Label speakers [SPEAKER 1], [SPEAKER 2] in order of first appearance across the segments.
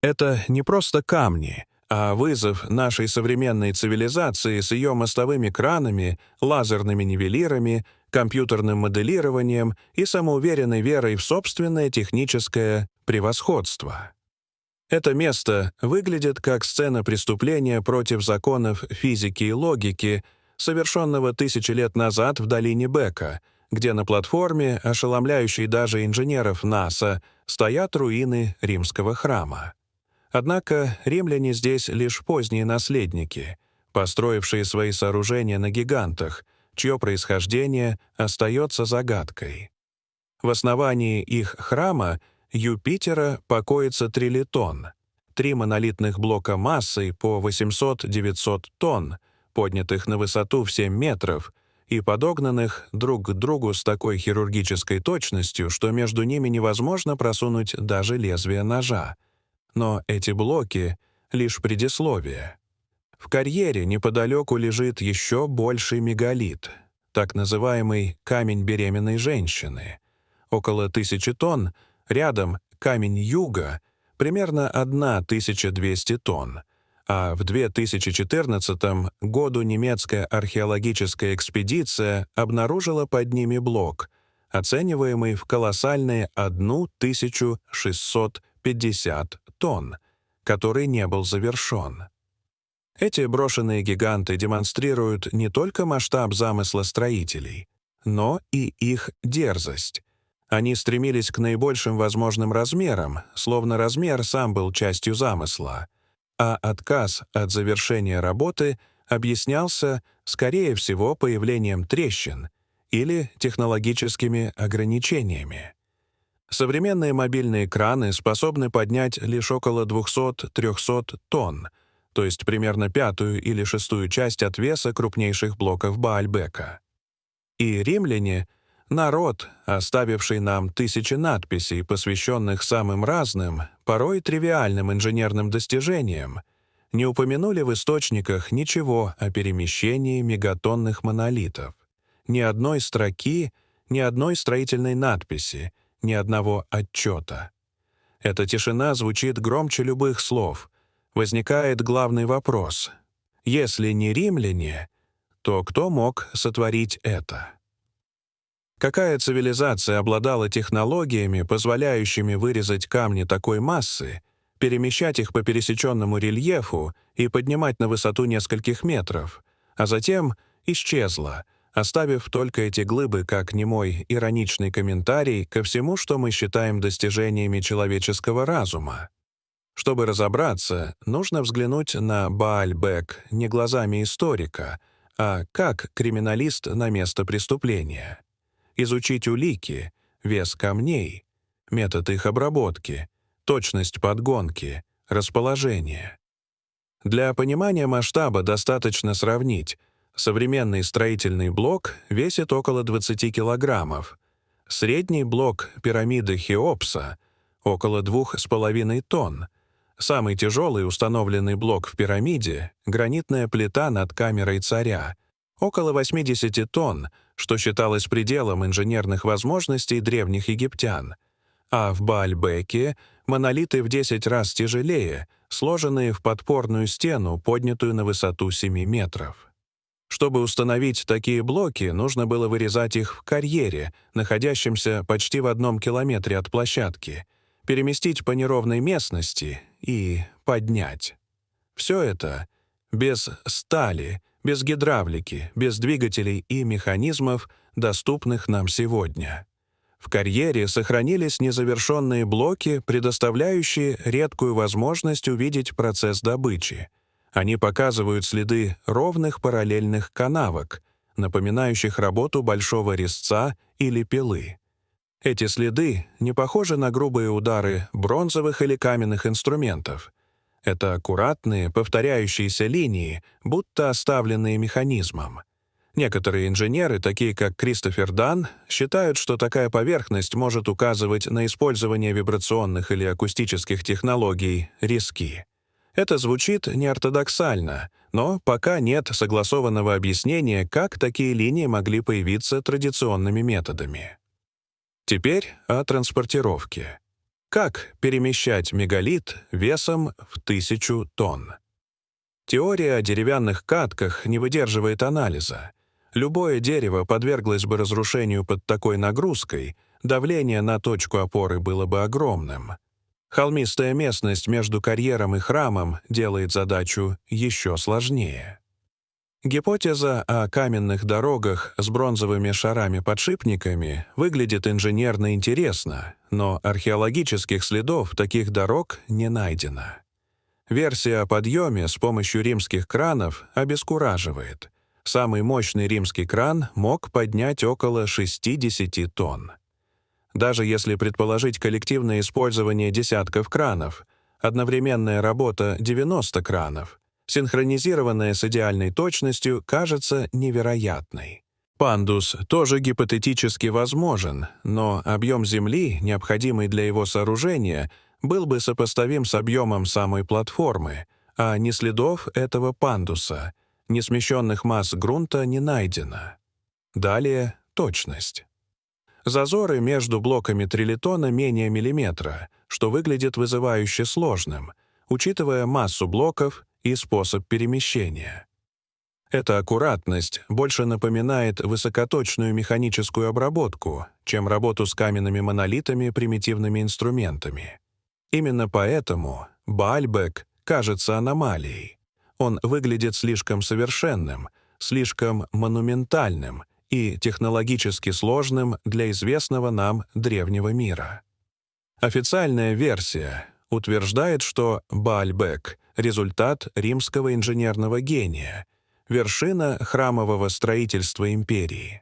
[SPEAKER 1] Это не просто камни, а вызов нашей современной цивилизации с ее мостовыми кранами, лазерными нивелирами, компьютерным моделированием и самоуверенной верой в собственное техническое превосходство. Это место выглядит как сцена преступления против законов физики и логики, совершенного тысячи лет назад в долине Бека, где на платформе, ошеломляющей даже инженеров НАСА, стоят руины римского храма. Однако римляне здесь лишь поздние наследники, построившие свои сооружения на гигантах, чье происхождение остается загадкой. В основании их храма Юпитера покоится трилитон, 3 монолитных блока массой по 800-900 тонн, поднятых на высоту в 7 метров и подогнанных друг к другу с такой хирургической точностью, что между ними невозможно просунуть даже лезвие ножа. Но эти блоки — лишь предисловие. В карьере неподалеку лежит еще больший мегалит, так называемый камень беременной женщины. Около 1000 тонн, рядом камень юга, примерно 1200 тонн. А в 2014 году немецкая археологическая экспедиция обнаружила под ними блок, оцениваемый в колоссальные 1650 тонн, который не был завершен. Эти брошенные гиганты демонстрируют не только масштаб замысла строителей, но и их дерзость. Они стремились к наибольшим возможным размерам, словно размер сам был частью замысла, а отказ от завершения работы объяснялся, скорее всего, появлением трещин или технологическими ограничениями. Современные мобильные краны способны поднять лишь около 200-300 тонн, то есть примерно 5-ю или 6-ю часть от веса крупнейших блоков Баальбека. И римляне — народ, оставивший нам тысячи надписей, посвященных самым разным, порой тривиальным инженерным достижениям, не упомянули в источниках ничего о перемещении мегатонных монолитов. Ни одной строки, ни одной строительной надписи, ни одного отчета. Эта тишина звучит громче любых слов. Возникает главный вопрос. Если не римляне, то кто мог сотворить это? Какая цивилизация обладала технологиями, позволяющими вырезать камни такой массы, перемещать их по пересеченному рельефу и поднимать на высоту нескольких метров, а затем исчезла, оставив только эти глыбы как немой ироничный комментарий ко всему, что мы считаем достижениями человеческого разума? Чтобы разобраться, нужно взглянуть на Баальбек не глазами историка, а как криминалист на место преступления. Изучить улики, вес камней, метод их обработки, точность подгонки, расположение. Для понимания масштаба достаточно сравнить. Современный строительный блок весит около 20 килограммов. Средний блок пирамиды Хеопса — около 2,5 тонн. Самый тяжелый установленный блок в пирамиде — гранитная плита над камерой царя — около 80 тонн, что считалось пределом инженерных возможностей древних египтян. А в Баальбеке монолиты в 10 раз тяжелее, сложенные в подпорную стену, поднятую на высоту 7 метров. Чтобы установить такие блоки, нужно было вырезать их в карьере, находящемся почти в 1 километре от площадки, переместить по неровной местности и поднять. Все это без стали, без гидравлики, без двигателей и механизмов, доступных нам сегодня. В карьере сохранились незавершенные блоки, предоставляющие редкую возможность увидеть процесс добычи. Они показывают следы ровных параллельных канавок, напоминающих работу большого резца или пилы. Эти следы не похожи на грубые удары бронзовых или каменных инструментов. Это аккуратные, повторяющиеся линии, будто оставленные механизмом. Некоторые инженеры, такие как Кристофер Дан, считают, что такая поверхность может указывать на использование вибрационных или акустических технологий риски. Это звучит неортодоксально, но пока нет согласованного объяснения, как такие линии могли появиться традиционными методами. Теперь о транспортировке. Как перемещать мегалит весом в 1000 тонн? Теория о деревянных катках не выдерживает анализа. Любое дерево подверглось бы разрушению под такой нагрузкой, давление на точку опоры было бы огромным. Холмистая местность между карьером и храмом делает задачу еще сложнее. Гипотеза о каменных дорогах с бронзовыми шарами-подшипниками выглядит инженерно интересно, но археологических следов таких дорог не найдено. Версия о подъеме с помощью римских кранов обескураживает. Самый мощный римский кран мог поднять около 60 тонн. Даже если предположить коллективное использование десятков кранов, одновременная работа 90 кранов, синхронизированная с идеальной точностью, кажется невероятной. Пандус тоже гипотетически возможен, но объем Земли, необходимый для его сооружения, был бы сопоставим с объемом самой платформы, а ни следов этого пандуса, ни смещенных масс грунта не найдено. Далее — точность. Зазоры между блоками трилитона менее миллиметра, что выглядит вызывающе сложным, учитывая массу блоков и способ перемещения. Эта аккуратность больше напоминает высокоточную механическую обработку, чем работу с каменными монолитами примитивными инструментами. Именно поэтому Баальбек кажется аномалией. Он выглядит слишком совершенным, слишком монументальным и технологически сложным для известного нам древнего мира. Официальная версия утверждает, что Баальбек — результат римского инженерного гения, вершина храмового строительства империи.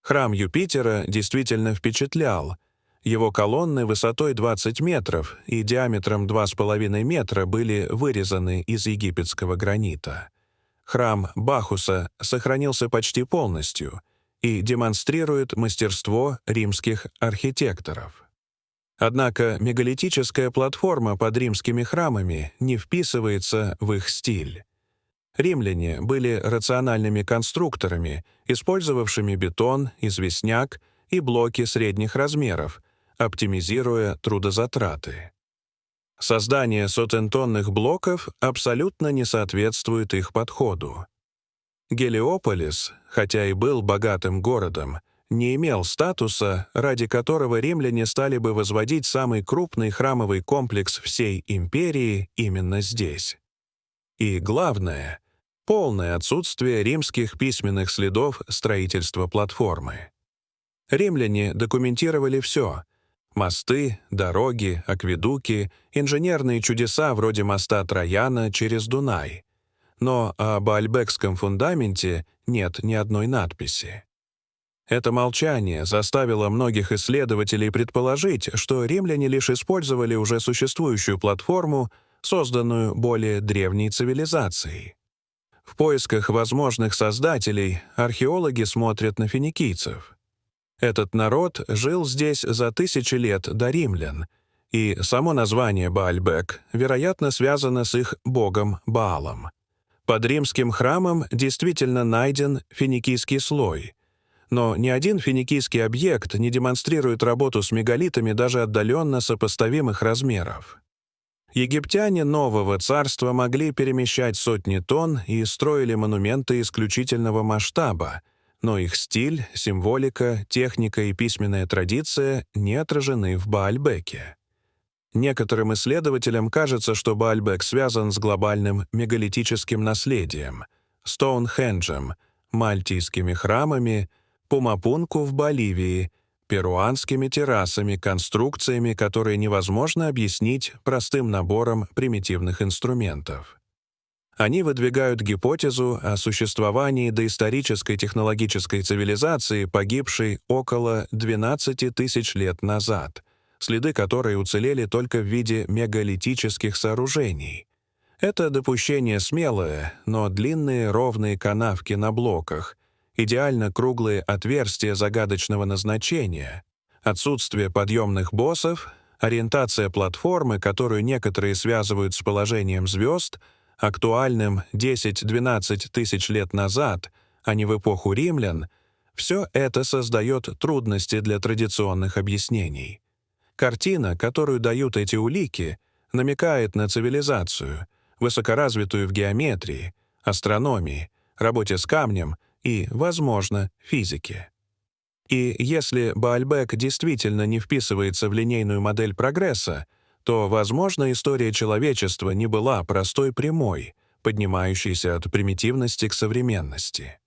[SPEAKER 1] Храм Юпитера действительно впечатлял. Его колонны высотой 20 метров и диаметром 2,5 метра были вырезаны из египетского гранита. Храм Бахуса сохранился почти полностью и демонстрирует мастерство римских архитекторов. Однако мегалитическая платформа под римскими храмами не вписывается в их стиль. Римляне были рациональными конструкторами, использовавшими бетон, известняк и блоки средних размеров, оптимизируя трудозатраты. Создание сотентонных блоков абсолютно не соответствует их подходу. Гелиополис, хотя и был богатым городом, не имел статуса, ради которого римляне стали бы возводить самый крупный храмовый комплекс всей империи именно здесь. И главное — полное отсутствие римских письменных следов строительства платформы. Римляне документировали все — мосты, дороги, акведуки, инженерные чудеса вроде моста Трояна через Дунай. Но о Баальбекском фундаменте нет ни одной надписи. Это молчание заставило многих исследователей предположить, что римляне лишь использовали уже существующую платформу, созданную более древней цивилизацией. В поисках возможных создателей археологи смотрят на финикийцев. Этот народ жил здесь за тысячи лет до римлян, и само название Баальбек, вероятно, связано с их богом Баалом. Под римским храмом действительно найден финикийский слой, но ни один финикийский объект не демонстрирует работу с мегалитами даже отдаленно сопоставимых размеров. Египтяне Нового Царства могли перемещать сотни тонн и строили монументы исключительного масштаба, но их стиль, символика, техника и письменная традиция не отражены в Баальбеке. Некоторым исследователям кажется, что Баальбек связан с глобальным мегалитическим наследием, Стоунхенджем, мальтийскими храмами, Пумапунку в Боливии, перуанскими террасами, конструкциями, которые невозможно объяснить простым набором примитивных инструментов. Они выдвигают гипотезу о существовании доисторической технологической цивилизации, погибшей около 12 тысяч лет назад, следы которой уцелели только в виде мегалитических сооружений. Это допущение смелое, но длинные ровные канавки на блоках, идеально круглые отверстия загадочного назначения, отсутствие подъемных боссов, ориентация платформы, которую некоторые связывают с положением звезд, актуальным 10-12 тысяч лет назад, а не в эпоху римлян, все это создает трудности для традиционных объяснений. Картина, которую дают эти улики, намекает на цивилизацию, высокоразвитую в геометрии, астрономии, работе с камнем и, возможно, физике. И если Баальбек действительно не вписывается в линейную модель прогресса, то, возможно, история человечества не была простой прямой, поднимающейся от примитивности к современности.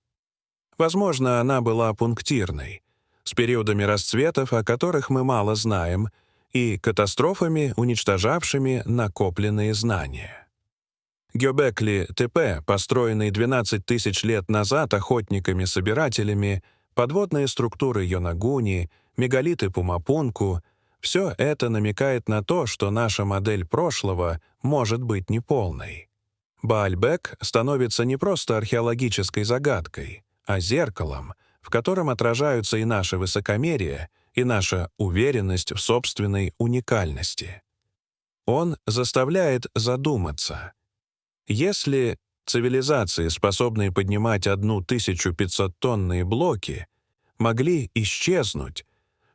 [SPEAKER 1] Возможно, она была пунктирной, с периодами расцветов, о которых мы мало знаем, и катастрофами, уничтожавшими накопленные знания. Гёбекли-Тепе, построенный 12 тысяч лет назад охотниками-собирателями, подводные структуры Йонагуни, мегалиты Пумапунку — все это намекает на то, что наша модель прошлого может быть неполной. Баальбек становится не просто археологической загадкой, а зеркалом, в котором отражаются и наше высокомерие, и наша уверенность в собственной уникальности. Он заставляет задуматься. Если цивилизации, способные поднимать 1500-тонные блоки, могли исчезнуть,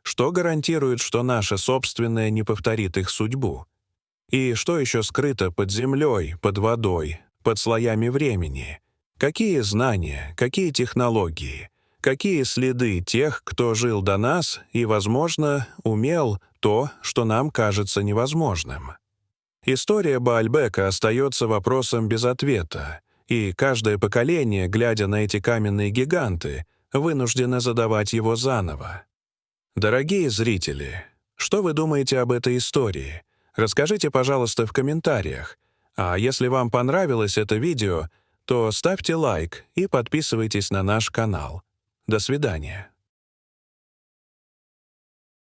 [SPEAKER 1] что гарантирует, что наша собственная не повторит их судьбу? И что еще скрыто под землей, под водой, под слоями времени? Какие знания, какие технологии, какие следы тех, кто жил до нас и, возможно, умел то, что нам кажется невозможным? История Баальбека остается вопросом без ответа, и каждое поколение, глядя на эти каменные гиганты, вынуждено задавать его заново. Дорогие зрители, что вы думаете об этой истории? Расскажите, пожалуйста, в комментариях. А если вам понравилось это видео, то ставьте лайк и подписывайтесь на наш канал. До свидания.